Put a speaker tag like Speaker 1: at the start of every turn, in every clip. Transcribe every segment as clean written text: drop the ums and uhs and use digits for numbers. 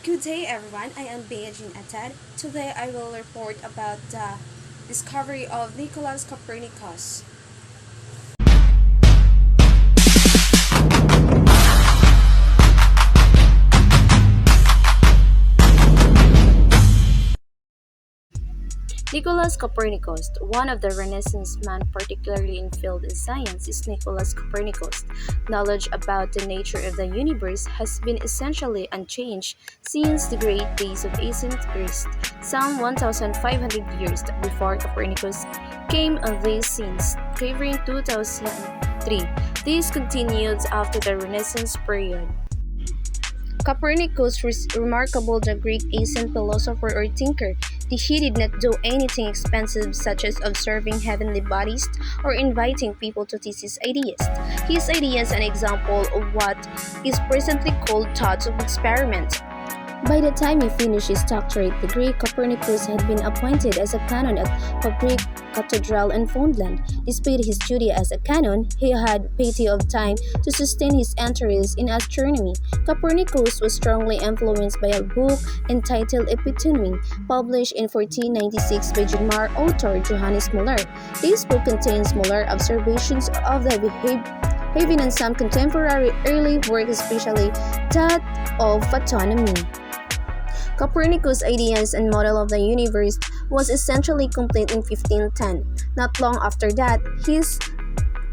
Speaker 1: Good day, everyone. I am Bea Jane D. Today, I will report about the discovery of Nicolaus Copernicus. Nicolaus Copernicus, one of the Renaissance men, particularly in field of science, is Nicolaus Copernicus. Knowledge about the nature of the universe has been essentially unchanged since the great days of ancient Greece, some 1,500 years before Copernicus came on these scenes, covering 2003. This continued after the Renaissance period. Copernicus was remarkable the Greek ancient philosopher or thinker. He did not do anything expensive such as observing heavenly bodies or inviting people to test his ideas. His ideas an example of what is presently called thoughts of experiment. By the time he finished his doctorate degree, Copernicus had been appointed as a canon at Public Cathedral in Finland. Despite his duty as a canon, he had plenty of time to sustain his interest in astronomy. Copernicus was strongly influenced by a book entitled Epitome, published in 1496 by German author Johannes Müller. This book contains Müller observations of the behavior and some contemporary early work, especially that of photonomy. Copernicus' ideas and model of the universe was essentially complete in 1510. Not long after that, he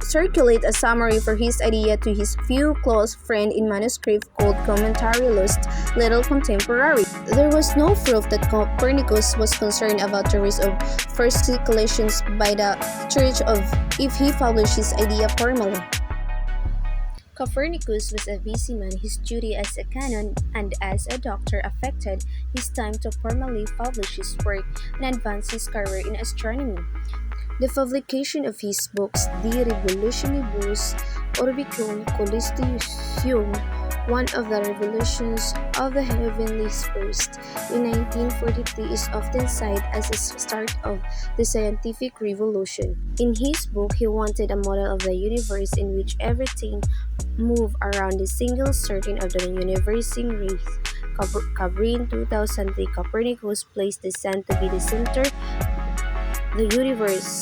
Speaker 1: circulated a summary for his idea to his few close friends in manuscript called Commentarius, little contemporary. There was no proof that Copernicus was concerned about the risk of persecutions by the Church of if he published his idea formally. Copernicus was a busy man. His duty as a canon and as a doctor affected his time to formally publish his work and advance his career in astronomy. The publication of his books De Revolutionibus Orbicum Caelestium, one of the revolutions of the heavenly spheres, in 1943 is often cited as the start of the scientific revolution. In his book, he wanted a model of the universe in which everything moved around the single certain of the universe's race. Covering 2003, Copernicus placed the sun to be the center of the universe.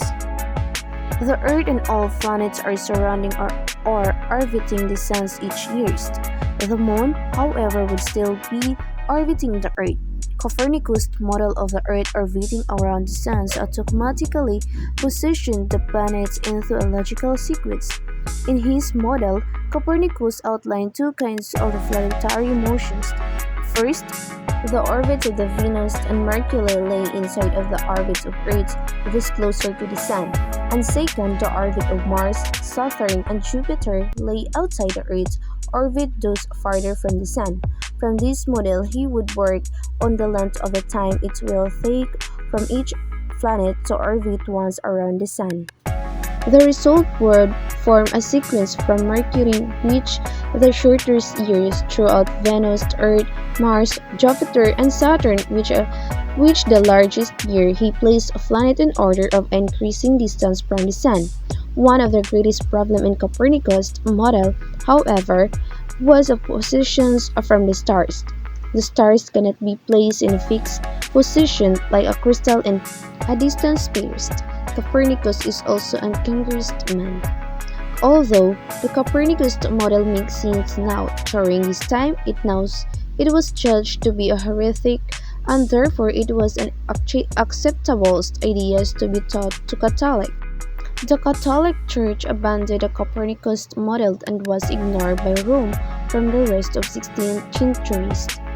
Speaker 1: The Earth and all planets are surrounding or orbiting the sun each year. The Moon, however, would still be orbiting the Earth. Copernicus' model of the Earth orbiting around the Sun automatically positioned the planets into a logical sequence. In his model, Copernicus outlined two kinds of planetary motions. First, the orbits of the Venus and Mercury lay inside of the orbits of Earth, which is closer to the Sun. And second, the orbit of Mars, Saturn, and Jupiter lay outside the Earth, orbit those farther from the Sun. From this model, he would work on the length of the time it will take from each planet to orbit once around the Sun. The result would form a sequence from Mercury, which the shortest years throughout Venus, Earth, Mars, Jupiter, and Saturn, which the largest year. He placed a planet in order of increasing distance from the Sun. One of the greatest problems in Copernicus' model, however, was the positions from the stars. The stars cannot be placed in a fixed position like a crystal in a distant space. Copernicus is also an curious man. Although the Copernicus model makes sense now, during this time it was judged to be a heretic, and therefore it was an acceptable idea to be taught to Catholics. The Catholic Church abandoned the Copernicus model and was ignored by Rome from the rest of 16th century.